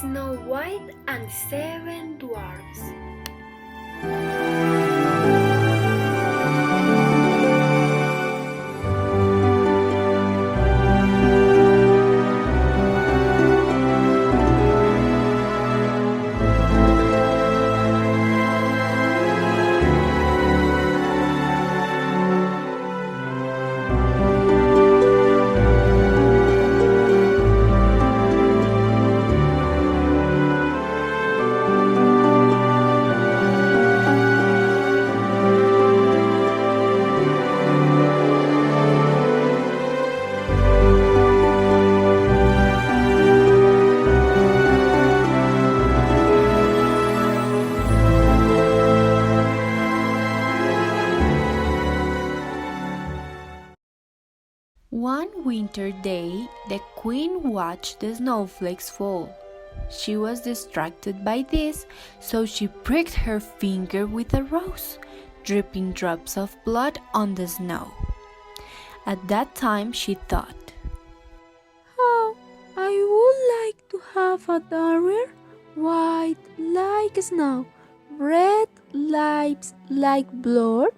Snow White and Seven Dwarfs. One winter day, the queen watched the snowflakes fall. She was distracted by this, so she pricked her finger with a rose, dripping drops of blood on the snow. At that time she thought, "Oh, I would like to have a daughter, white like snow, red lips like blood,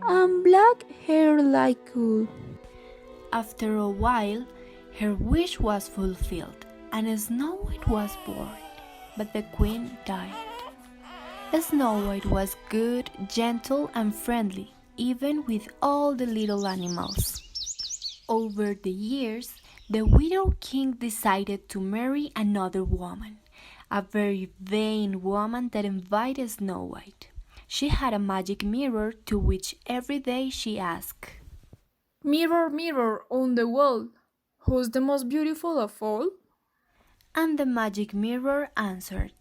and black hair like wool." After a while, her wish was fulfilled, and Snow White was born. But the queen died. Snow White was good, gentle, and friendly, even with all the little animals. Over the years, the widow king decided to marry another woman, a very vain woman that invited Snow White. She had a magic mirror to which every day she asked, "Mirror, mirror on the wall, who's the most beautiful of all?" and the magic mirror answered.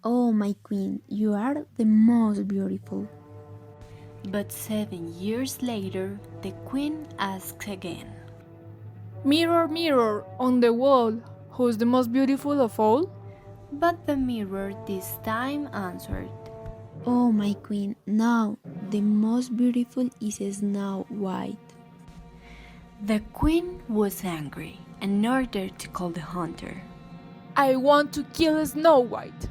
"Oh, my queen, you are the most beautiful." But 7 years later, the queen asked again. "Mirror, mirror on the wall, who's the most beautiful of all?" But the mirror this time answered. "Oh, my queen, now the most beautiful is Snow White." The queen was angry and ordered to call the hunter. "I want to kill Snow White."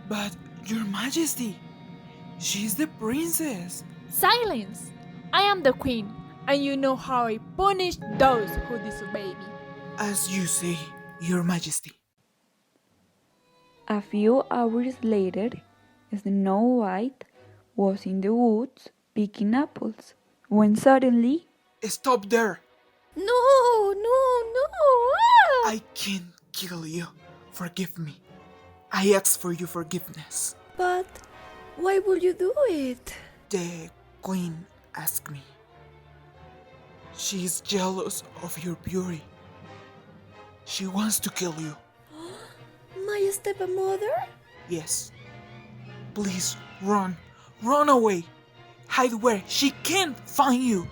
But, Your Majesty, she's the princess. "Silence! I am the queen, and you know how I punish those who disobey me." As you say, Your Majesty. A few hours later, Snow White was in the woods picking apples, when suddenly, Stop there! No, no, no! Ah! I can't kill you. Forgive me. I ask for your forgiveness. But why would you do it? The queen asked me. She is jealous of your beauty. She wants to kill you. My stepmother? Yes. Please run. Run away. Hide where she can't find you.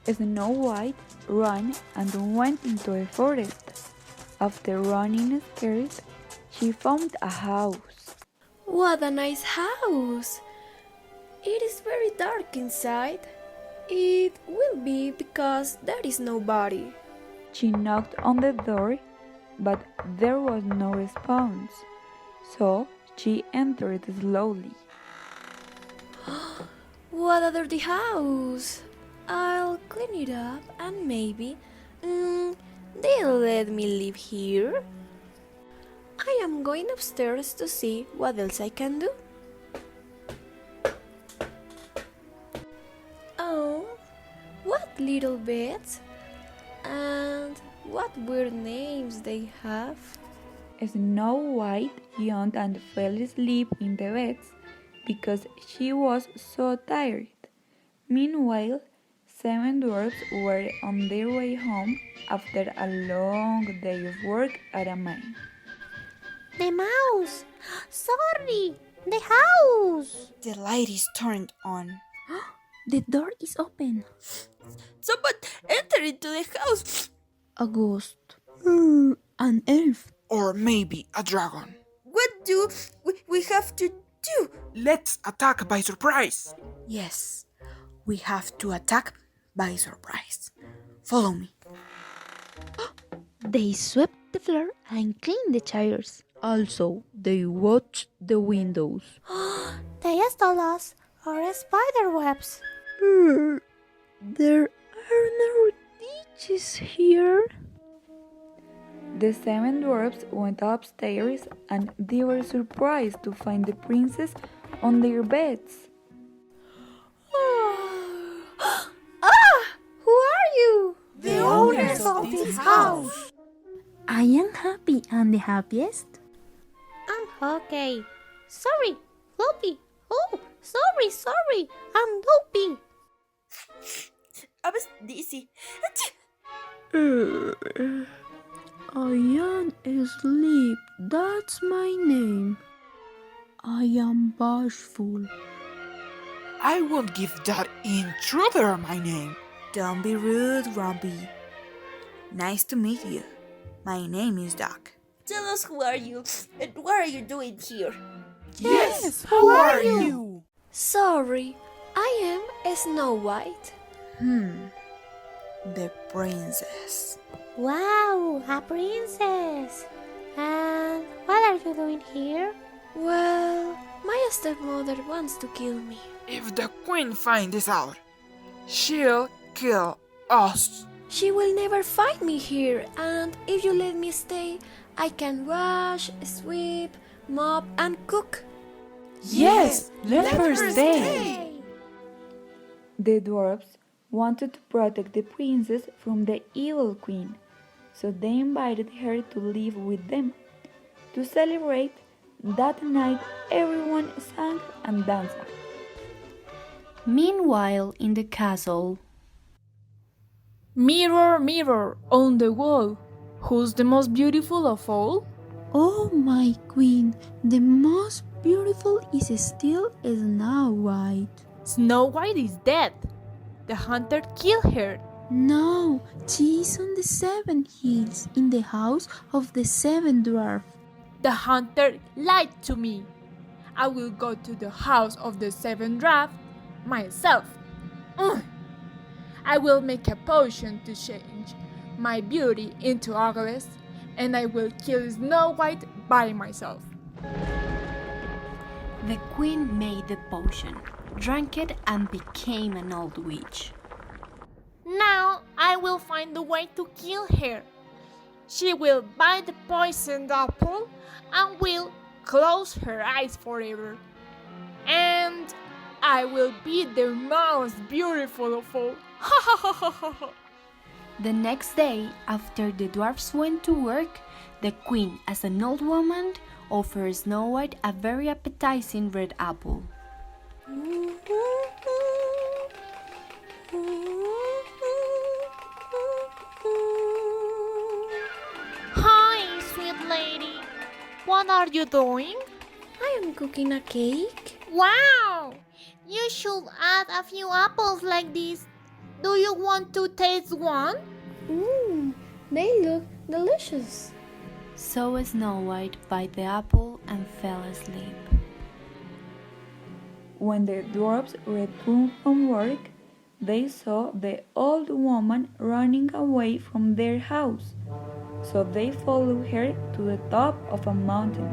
Snow White ran and went into a forest. After running scared, she found a house. What a nice house! It is very dark inside. It will be because there is nobody. She knocked on the door, but there was no response, so she entered slowly. What a dirty house! I'll clean it up and maybe they'll let me live here. I am going upstairs to see what else I can do. Oh, what little beds! And what weird names they have. Snow White yawned and fell asleep in the beds because she was so tired. Meanwhile, 7 dwarfs were on their way home after a long day of work at a mine. The mouse! Sorry, the house! The light is turned on. The door is open. Someone enter into the house. A ghost. An elf. Or maybe a dragon. What do we have to do? Let's attack by surprise. Yes, we have to attack by surprise. Follow me. They swept the floor and cleaned the chairs. Also, they watched the windows. They stole us our spider webs. There are no ditches here. The seven dwarfs went upstairs and they were surprised to find the princess on their beds. Who are you? The owners of this house. I am happy and the happiest. I'm okay. Sorry, Floppy. Oh, sorry. I'm Dopey. I was dizzy. I am asleep. That's my name. I am bashful. I won't give that intruder my name. Don't be rude, Grumpy. Nice to meet you. My name is Doc. Tell us who are you and what are you doing here? Yes, who are you? Sorry, I am Snow White. The princess. Wow, a princess. And what are you doing here? Well, my stepmother wants to kill me. If the queen finds this out, she'll kill us. She will never find me here, and if you let me stay, I can wash, sweep, mop, and cook. Yes, let her stay. The dwarfs wanted to protect the princess from the evil queen, so they invited her to live with them. To celebrate, that night everyone sang and danced. Meanwhile, in the castle, Mirror, mirror on the wall, who's the most beautiful of all? Oh, my queen, the most beautiful is still Snow White. Snow White is dead. The hunter killed her. No, she is on the 7 hills in the house of the 7 dwarfs. The hunter lied to me. I will go to the house of the 7 draft myself. Ugh. I will make a potion to change my beauty into ugliness, and I will kill Snow White by myself. the queen made the potion, drank it, and became an old witch. Now I will find a way to kill her. She will bite the poisoned apple and will close her eyes forever. And I will be the most beautiful of all. The next day, after the dwarfs went to work, the queen, as an old woman, offered Snow White a very appetizing red apple. Hi, sweet lady. What are you doing? I am cooking a cake. Wow! You should add a few apples like this. Do you want to taste one? They look delicious. So Snow White bit the apple and fell asleep. When the dwarfs returned from work, they saw the old woman running away from their house. So they followed her to the top of a mountain,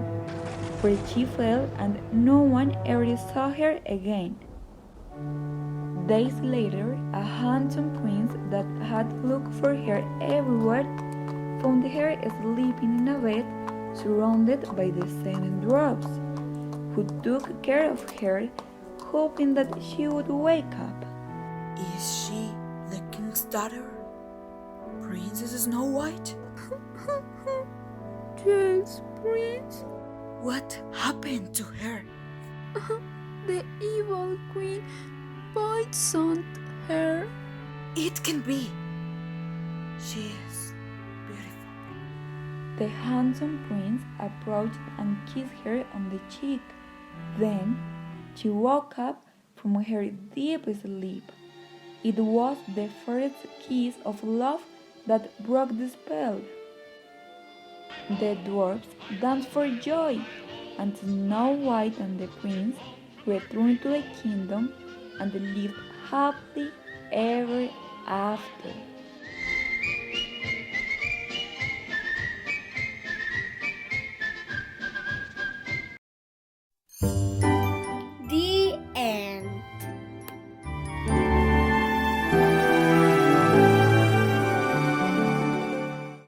where she fell and no one ever saw her again. Days later, a handsome prince that had looked for her everywhere found her sleeping in a bed surrounded by the 7 dwarfs, who took care of her, hoping that she would wake up. Is she the king's daughter? Princess Snow White? Yes, Prince. What happened to her? The evil queen poisoned her. It can be. She is beautiful. The handsome prince approached and kissed her on the cheek. Then she woke up from her deep sleep. It was the first kiss of love that broke the spell. The dwarfs danced for joy, and Snow White and the prince returned to the kingdom and lived happily ever after.